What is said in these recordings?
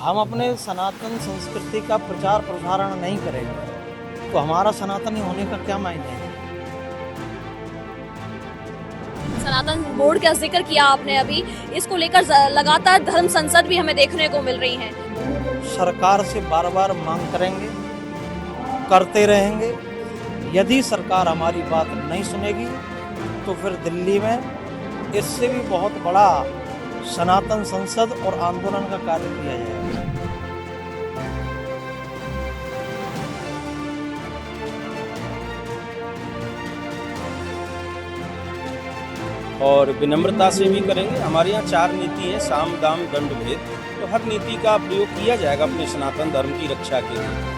हम अपने सनातन संस्कृति का प्रचार प्रसारण नहीं करेंगे तो हमारा सनातनी होने का क्या मायने है। सनातन बोर्ड का जिक्र किया आपने अभी, इसको लेकर लगातार धर्म संसद भी हमें देखने को मिल रही हैं। सरकार से बार बार मांग करेंगे, करते रहेंगे। यदि सरकार हमारी बात नहीं सुनेगी तो फिर दिल्ली में इससे भी बहुत बड़ा सनातन संसद और आंदोलन का कार्य किया जाएगा। और विनम्रता से भी करेंगे। हमारे यहाँ 4 नीति है, साम दाम दंड भेद। तो हर नीति का प्रयोग किया जाएगा अपने सनातन धर्म की रक्षा के लिए।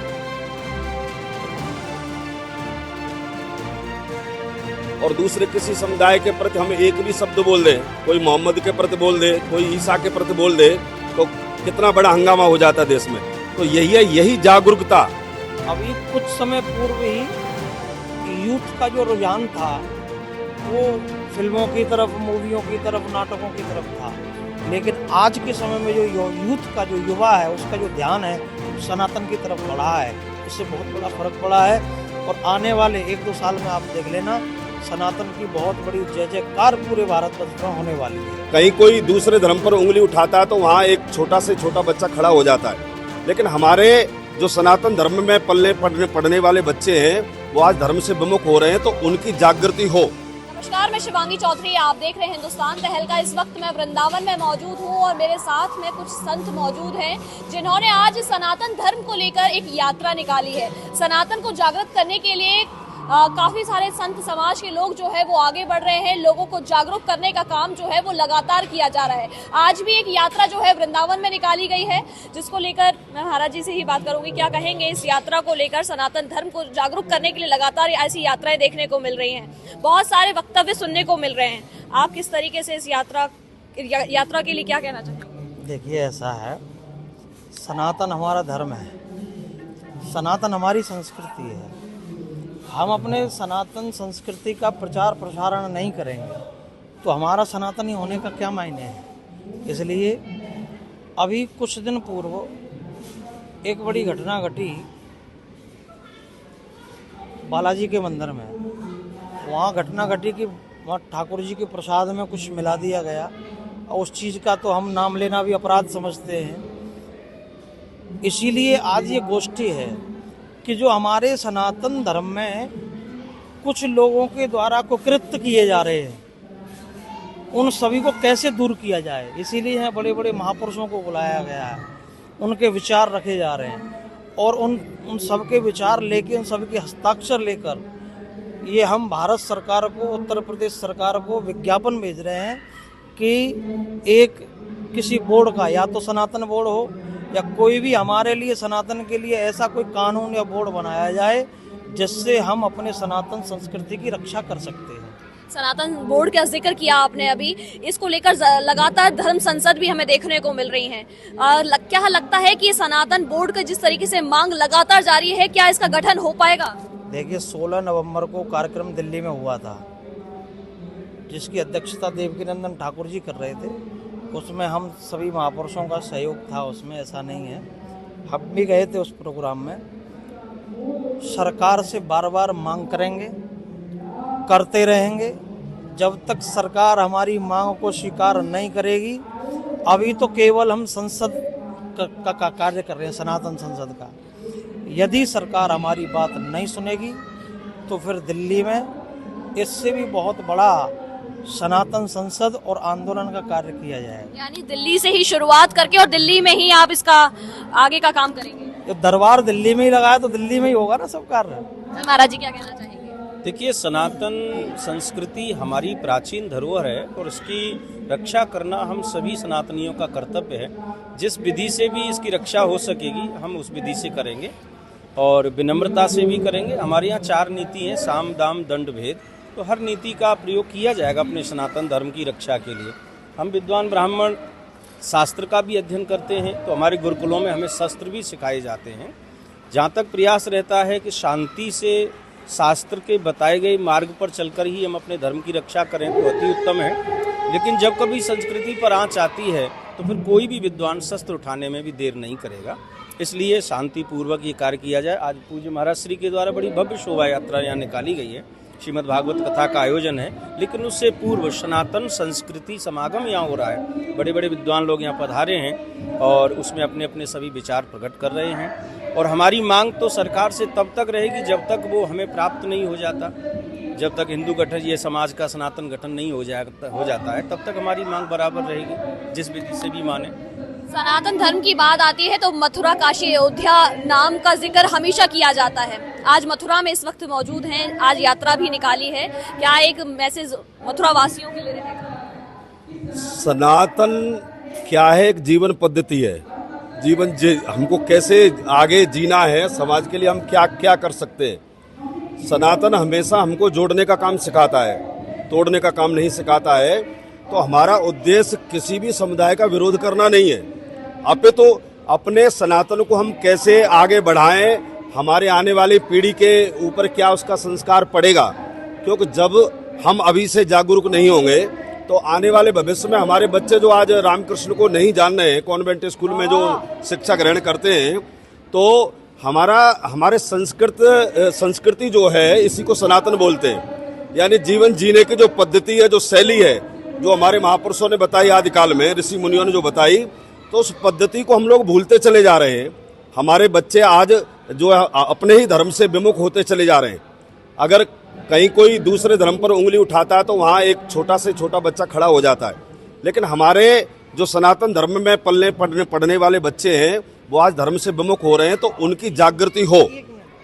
और दूसरे किसी समुदाय के प्रति हम एक भी शब्द बोल दें, कोई मोहम्मद के प्रति बोल दे, कोई ईसा के प्रति बोल दे, तो कितना बड़ा हंगामा हो जाता है देश में। तो यही जागरूकता। अभी कुछ समय पूर्व ही यूथ का जो रुझान था वो फिल्मों की तरफ, मूवियों की तरफ, नाटकों की तरफ था, लेकिन आज के समय में जो यूथ का जो युवा है उसका जो ध्यान है सनातन की तरफ बढ़ा है। इससे बहुत बड़ा फर्क पड़ा है और आने वाले 1-2 साल में आप देख लेना सनातन की बहुत बड़ी जय जयकार पूरे भारतवर्ष में होने वाली है। कहीं कोई दूसरे धर्म पर उंगली उठाता है तो वहाँ एक छोटा से छोटा बच्चा खड़ा हो जाता है, लेकिन हमारे जो सनातन धर्म में पढ़ने वाले बच्चे हैं वो आज धर्म से विमुख हो रहे हैं, तो उनकी जागृति हो। नमस्कार, मैं शिवांगी चौधरी, आप देख रहे हैं हिंदुस्तान तहलका। इस वक्त मैं वृंदावन में मौजूद हूँ और मेरे साथ में कुछ संत मौजूद हैं जिन्होंने आज सनातन धर्म को लेकर एक यात्रा निकाली है। सनातन को जागृत करने के लिए काफी सारे संत समाज के लोग जो है वो आगे बढ़ रहे हैं। लोगों को जागरूक करने का काम जो है वो लगातार किया जा रहा है। आज भी एक यात्रा जो है वृंदावन में निकाली गई है, जिसको लेकर मैं महाराज जी से ही बात करूंगी। क्या कहेंगे इस यात्रा को लेकर? सनातन धर्म को जागरूक करने के लिए लगातार ऐसी यात्राएं देखने को मिल रही हैं, बहुत सारे वक्तव्य सुनने को मिल रहे हैं। आप किस तरीके से इस यात्रा के लिए क्या कहना चाहेंगे? देखिए, ऐसा है, सनातन हमारा धर्म है, सनातन हमारी संस्कृति है। हम अपने सनातन संस्कृति का प्रचार प्रसारण नहीं करेंगे तो हमारा सनातनी होने का क्या मायने है। इसलिए अभी कुछ दिन पूर्व एक बड़ी घटना घटी बालाजी के मंदिर में। वहाँ घटना घटी कि वहाँ ठाकुर जी के प्रसाद में कुछ मिला दिया गया और उस चीज़ का तो हम नाम लेना भी अपराध समझते हैं। इसीलिए आज ये गोष्ठी है कि जो हमारे सनातन धर्म में कुछ लोगों के द्वारा कुकृत्य किए जा रहे हैं, उन सभी को कैसे दूर किया जाए। इसीलिए यहाँ बड़े बड़े महापुरुषों को बुलाया गया है, उनके विचार रखे जा रहे हैं और उन सबके विचार लेके, उन सबके हस्ताक्षर लेकर ये हम भारत सरकार को, उत्तर प्रदेश सरकार को विज्ञापन भेज रहे हैं कि एक किसी बोर्ड का, या तो सनातन बोर्ड हो या कोई भी हमारे लिए सनातन के लिए ऐसा कोई कानून या बोर्ड बनाया जाए जिससे हम अपने सनातन संस्कृति की रक्षा कर सकते हैं। सनातन बोर्ड का जिक्र किया आपने अभी, इसको लेकर लगातार धर्म संसद भी हमें देखने को मिल रही हैं। क्या लगता है कि सनातन बोर्ड का जिस तरीके से मांग लगातार जारी है, क्या इसका गठन हो पाएगा? देखिए, 16 नवंबर को कार्यक्रम दिल्ली में हुआ था जिसकी अध्यक्षता देवकीनंदन ठाकुर जी कर रहे थे। उसमें हम सभी महापुरुषों का सहयोग था, उसमें ऐसा नहीं है, हम भी गए थे उस प्रोग्राम में। सरकार से बार बार मांग करेंगे, करते रहेंगे जब तक सरकार हमारी मांग को स्वीकार नहीं करेगी। अभी तो केवल हम संसद का कार्य कर रहे हैं, सनातन संसद का। यदि सरकार हमारी बात नहीं सुनेगी तो फिर दिल्ली में इससे भी बहुत बड़ा सनातन संसद और आंदोलन का कार्य किया जाएगा। यानी दिल्ली से ही शुरुआत करके और दिल्ली में ही आप इसका आगे का काम करेंगे? जब दरबार दिल्ली में ही लगाया तो दिल्ली में ही होगा ना सब कार्य। महाराज जी क्या कहना चाहेंगे? देखिए, सनातन संस्कृति हमारी प्राचीन धरोहर है और इसकी रक्षा करना हम सभी सनातनियों का कर्तव्य है। जिस विधि से भी इसकी रक्षा हो सकेगी हम उस विधि से करेंगे और विनम्रता से भी करेंगे। हमारे यहाँ 4 नीति है, साम दाम दंड भेद। तो हर नीति का प्रयोग किया जाएगा अपने सनातन धर्म की रक्षा के लिए। हम विद्वान ब्राह्मण शास्त्र का भी अध्ययन करते हैं, तो हमारे गुरुकुलों में हमें शस्त्र भी सिखाए जाते हैं। जहाँ तक प्रयास रहता है कि शांति से शास्त्र के बताए गए मार्ग पर चलकर ही हम अपने धर्म की रक्षा करें तो अति उत्तम है। लेकिन जब कभी संस्कृति पर आँच आती है तो फिर कोई भी विद्वान शस्त्र उठाने में भी देर नहीं करेगा। इसलिए शांतिपूर्वक ये कार्य किया जाए। आज पूज्य महाराज श्री के द्वारा बड़ी भव्य शोभा यात्रा यहाँ निकाली गई है, श्रीमद् भागवत कथा का आयोजन है, लेकिन उससे पूर्व सनातन संस्कृति समागम यहाँ हो रहा है। बड़े बड़े विद्वान लोग यहाँ पधारे हैं और उसमें अपने अपने सभी विचार प्रकट कर रहे हैं। और हमारी मांग तो सरकार से तब तक रहेगी जब तक वो हमें प्राप्त नहीं हो जाता, जब तक हिंदू गठन, ये समाज का सनातन गठन नहीं हो जाता है, तब तक हमारी मांग बराबर रहेगी, जिस विधि से भी माने। सनातन धर्म की बात आती है तो मथुरा, काशी, अयोध्या नाम का जिक्र हमेशा किया जाता है। आज मथुरा में इस वक्त मौजूद हैं, आज यात्रा भी निकाली है, क्या एक मैसेज मथुरा वासियों के लिए रहेगा? सनातन क्या है? एक जीवन पद्धति है। हमको कैसे आगे जीना है, समाज के लिए हम क्या क्या कर सकते हैं। सनातन हमेशा हमको जोड़ने का काम सिखाता है, तोड़ने का काम नहीं सिखाता है। तो हमारा उद्देश्य किसी भी समुदाय का विरोध करना नहीं है, अपितु तो अपने सनातन को हम कैसे आगे बढ़ाएं, हमारे आने वाली पीढ़ी के ऊपर क्या उसका संस्कार पड़ेगा। क्योंकि जब हम अभी से जागरूक नहीं होंगे तो आने वाले भविष्य में हमारे बच्चे जो आज रामकृष्ण को नहीं जान रहे हैं, कॉन्वेंट स्कूल में जो शिक्षा ग्रहण करते हैं, तो हमारे संस्कृति जो है इसी को सनातन बोलते हैं। यानी जीवन जीने की जो पद्धति है, जो शैली है, जो हमारे महापुरुषों ने बताई, आदिकाल में ऋषि मुनियों ने जो बताई, तो उस पद्धति को हम लोग भूलते चले जा रहे हैं। हमारे बच्चे आज जो अपने ही धर्म से विमुख होते चले जा रहे हैं। अगर कहीं कोई दूसरे धर्म पर उंगली उठाता है तो वहाँ एक छोटा से छोटा बच्चा खड़ा हो जाता है। लेकिन हमारे जो सनातन धर्म में पढ़ने वाले बच्चे हैं वो आज धर्म से विमुख हो रहे हैं, तो उनकी जागृति हो।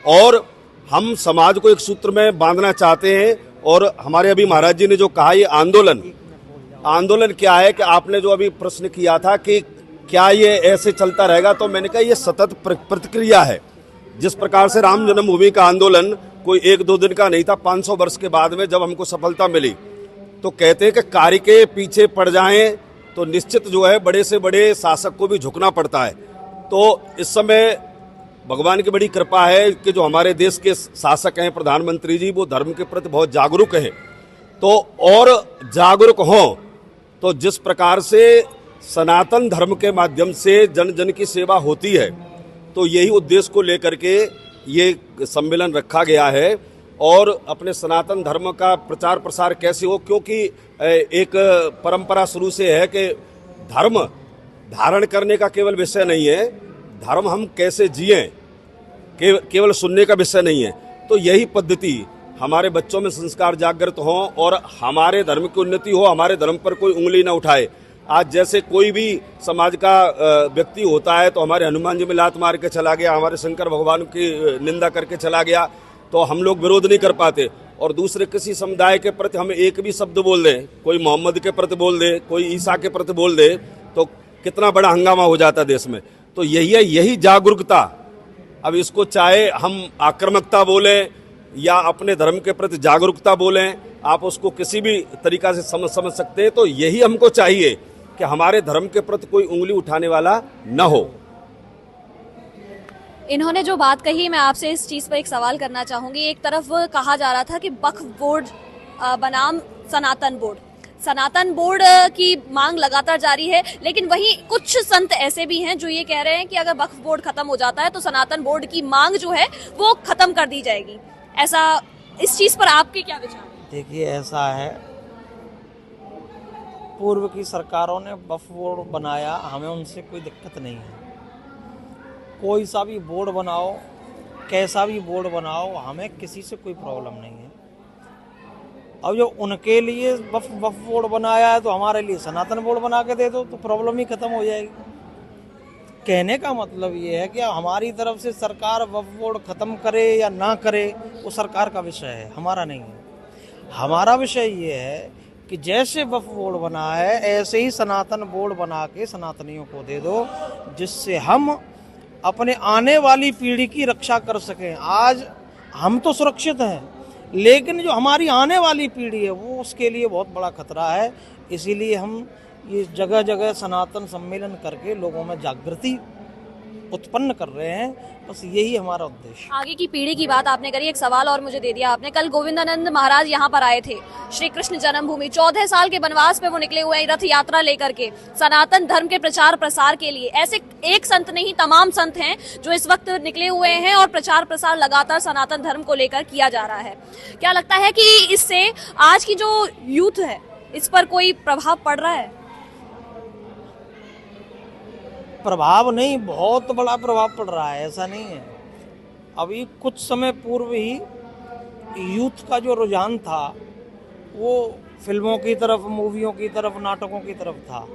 और हम समाज को एक सूत्र में बांधना चाहते हैं। और हमारे अभी महाराज जी ने जो कहा, ये आंदोलन क्या है कि आपने जो अभी प्रश्न किया था कि क्या ये ऐसे चलता रहेगा, तो मैंने कहा ये सतत प्रतिक्रिया है। जिस प्रकार से राम जन्मभूमि का आंदोलन कोई 1-2 दिन का नहीं था, 500 वर्ष के बाद में जब हमको सफलता मिली, तो कहते हैं कि कार्य के पीछे पड़ जाएं तो निश्चित जो है बड़े से बड़े शासक को भी झुकना पड़ता है। तो इस समय भगवान की बड़ी कृपा है कि जो हमारे देश के शासक हैं, प्रधानमंत्री जी, वो धर्म के प्रति बहुत जागरूक हैं। तो और जागरूक हों तो जिस प्रकार से सनातन धर्म के माध्यम से जन जन की सेवा होती है, तो यही उद्देश्य को लेकर के ये सम्मेलन रखा गया है। और अपने सनातन धर्म का प्रचार प्रसार कैसे हो, क्योंकि एक परंपरा शुरू से है कि धर्म धारण करने का केवल विषय नहीं है, धर्म हम कैसे जिएं केवल सुनने का विषय नहीं है। तो यही पद्धति हमारे बच्चों में संस्कार जागृत हों और हमारे धर्म की उन्नति हो, हमारे धर्म पर कोई उंगली ना उठाए। आज जैसे कोई भी समाज का व्यक्ति होता है तो हमारे हनुमान जी में लात मार के चला गया, हमारे शंकर भगवान की निंदा करके चला गया, तो हम लोग विरोध नहीं कर पाते। और दूसरे किसी समुदाय के प्रति हम एक भी शब्द बोल दें, कोई मोहम्मद के प्रति बोल दे, कोई ईसा के प्रति बोल दे, तो कितना बड़ा हंगामा हो जाता देश में। तो यही जागरूकता। अब इसको चाहे हम आक्रामकता बोलें या अपने धर्म के प्रति जागरूकता बोलें, आप उसको किसी भी तरीका से समझ सकते हैं। तो यही हमको चाहिए कि हमारे धर्म के प्रति कोई उंगली उठाने वाला न हो। इन्होंने जो बात कही, मैं आपसे इस चीज़ पर एक सवाल करना चाहूँगी। एक तरफ कहा जा रहा था कि वक्फ बोर्ड बनाम सनातन बोर्ड की मांग लगातार जारी है, लेकिन वहीं कुछ संत ऐसे भी हैं जो ये कह रहे हैं कि अगर वक्फ बोर्ड खत्म हो जाता है तो सनातन बोर्ड की मांग जो है वो खत्म कर दी जाएगी। ऐसा, इस चीज़ पर आपके क्या विचार हैं? देखिए, ऐसा है, पूर्व की सरकारों ने वक्फ बोर्ड बनाया, हमें उनसे कोई दिक्कत नहीं है। कोई सा भी बोर्ड बनाओ, कैसा भी बोर्ड बनाओ, हमें किसी से कोई प्रॉब्लम नहीं है। अब जो उनके लिए वक्फ बोर्ड बनाया है तो हमारे लिए सनातन बोर्ड बना के दे दो, तो प्रॉब्लम ही खत्म हो जाएगी। कहने का मतलब ये है कि हमारी तरफ से सरकार वक्फ बोर्ड खत्म करे या ना करे वो सरकार का विषय है, हमारा नहीं है। हमारा विषय ये है कि जैसे वक्फ बोर्ड बना है ऐसे ही सनातन बोर्ड बना के सनातनियों को दे दो, जिससे हम अपने आने वाली पीढ़ी की रक्षा कर सकें। आज हम तो सुरक्षित हैं, लेकिन जो हमारी आने वाली पीढ़ी है वो उसके लिए बहुत बड़ा खतरा है। इसीलिए हम ये जगह जगह सनातन सम्मेलन करके लोगों में जागृति उत्पन्न कर रहे हैं, बस यही हमारा उद्देश्य। आगे की पीढ़ी की बात आपने करी, एक सवाल और मुझे दे दिया आपने। कल गोविंदानंद महाराज यहाँ पर आए थे, श्री कृष्ण जन्मभूमि, 14 साल के वनवास पे वो निकले हुए हैं रथ यात्रा लेकर के सनातन धर्म के प्रचार प्रसार के लिए। ऐसे एक संत नहीं, तमाम संत हैं जो इस वक्त निकले हुए हैं और प्रचार प्रसार लगातार सनातन धर्म को लेकर किया जा रहा है। क्या लगता है कि इससे आज की जो यूथ है इस पर कोई प्रभाव पड़ रहा है? प्रभाव नहीं, बहुत बड़ा प्रभाव पड़ रहा है, ऐसा नहीं है। अभी कुछ समय पूर्व ही यूथ का जो रुझान था वो फिल्मों की तरफ, मूवियों की तरफ, नाटकों की तरफ था,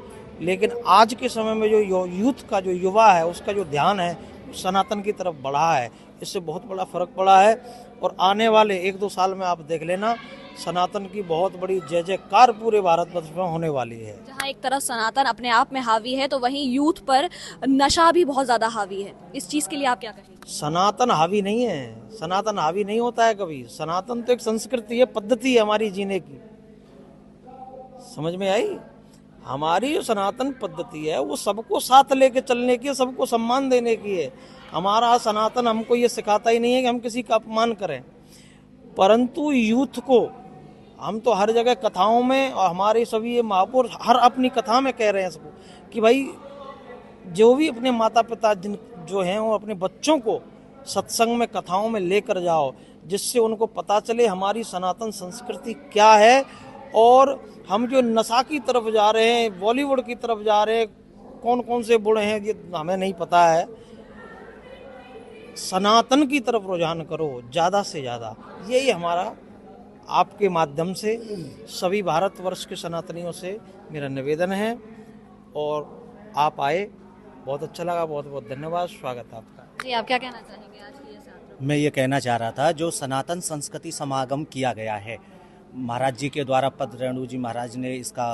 लेकिन आज के समय में जो यूथ का जो युवा है उसका जो ध्यान है सनातन की तरफ बढ़ा है। इससे बहुत बड़ा फर्क पड़ा है और आने वाले 1-2 साल में आप देख लेना, सनातन की बहुत बड़ी जय जयकार पूरे भारतवर्ष में होने वाली है। जहाँ एक तरफ सनातन अपने आप में हावी है तो वहीं यूथ पर नशा भी बहुत ज्यादा हावी है। इस चीज के लिए आप क्या कहेंगे? सनातन हावी नहीं है, सनातन हावी नहीं होता है कभी। सनातन तो एक संस्कृति है, पद्धति है हमारी जीने की। समझ में आई? हमारी जो सनातन पद्धति है वो सबको साथ लेके चलने की है, सबको सम्मान देने की है। हमारा सनातन हमको ये सिखाता ही नहीं है कि हम किसी का अपमान करें, परंतु यूथ को हम तो हर जगह कथाओं में, और हमारे सभी ये महापुरुष हर अपनी कथा में कह रहे हैं सबको कि भाई जो भी अपने माता पिता जो हैं वो अपने बच्चों को सत्संग में, कथाओं में लेकर जाओ, जिससे उनको पता चले हमारी सनातन संस्कृति क्या है। और हम जो नशा की तरफ जा रहे हैं, बॉलीवुड की तरफ जा रहे हैं, कौन कौन से बुढ़े हैं ये हमें नहीं पता है। सनातन की तरफ रुझान करो ज़्यादा से ज़्यादा, यही हमारा आपके माध्यम से सभी भारतवर्ष के सनातनियों से मेरा निवेदन है। और आप आए, बहुत अच्छा लगा, बहुत बहुत धन्यवाद, स्वागत है आपका। जी, आप क्या कहना चाहेंगे आज की इस यात्रा? मैं ये कहना चाह रहा था, जो सनातन संस्कृति समागम किया गया है, महाराज जी के द्वारा, पद रेणु जी महाराज ने इसका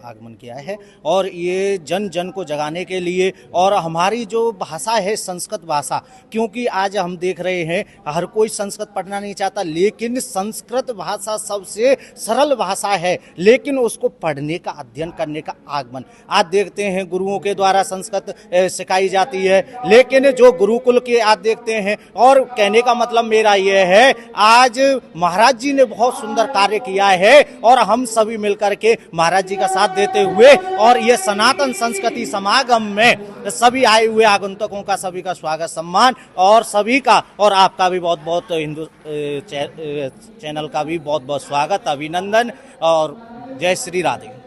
आगमन किया है, और ये जन जन को जगाने के लिए, और हमारी जो भाषा है संस्कृत भाषा, क्योंकि आज हम देख रहे हैं हर कोई संस्कृत पढ़ना नहीं चाहता, लेकिन संस्कृत भाषा सबसे सरल भाषा है, लेकिन उसको पढ़ने का, अध्ययन करने का आगमन आज देखते हैं गुरुओं के द्वारा संस्कृत सिखाई जाती है, लेकिन जो गुरुकुल के आज देखते हैं। और कहने का मतलब मेरा ये है, आज महाराज जी ने बहुत सुंदर कार्य किया है और हम सभी मिलकर के महाराज जी का साथ देते हुए, और ये सनातन संस्कृति समागम में सभी आए हुए आगंतुकों का सभी का स्वागत, सम्मान, और सभी का, और आपका भी बहुत बहुत हिंदू चैनल का भी बहुत बहुत स्वागत, अभिनंदन, और जय श्री राधे।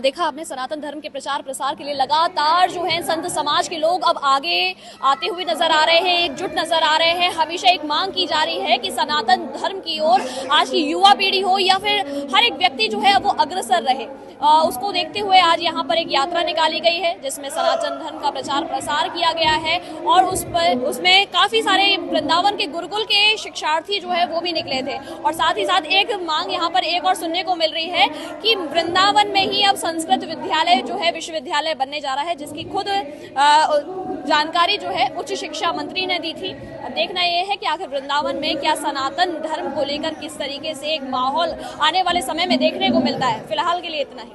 देखा आपने, सनातन धर्म के प्रचार प्रसार के लिए लगातार जो है संत समाज के लोग अब आगे आते हुए नजर आ रहे हैं, एकजुट नजर आ रहे हैं। हमेशा एक मांग की जा रही है कि सनातन धर्म की ओर आज की युवा पीढ़ी हो या फिर हर एक व्यक्ति जो है वो अग्रसर रहे। उसको देखते हुए आज यहाँ पर एक यात्रा निकाली गई है जिसमें सनातन धर्म का प्रचार प्रसार किया गया है, और उसमें काफी सारे वृंदावन के गुरुकुल के शिक्षार्थी जो है वो भी निकले थे। और साथ ही साथ एक मांग यहाँ पर एक और सुनने को मिल रही है कि वृंदावन में ही संस्कृत विद्यालय जो है विश्वविद्यालय बनने जा रहा है, जिसकी खुद जानकारी जो है उच्च शिक्षा मंत्री ने दी थी। अब देखना यह है कि आखिर वृंदावन में क्या सनातन धर्म को लेकर किस तरीके से एक माहौल आने वाले समय में देखने को मिलता है। फिलहाल के लिए इतना ही।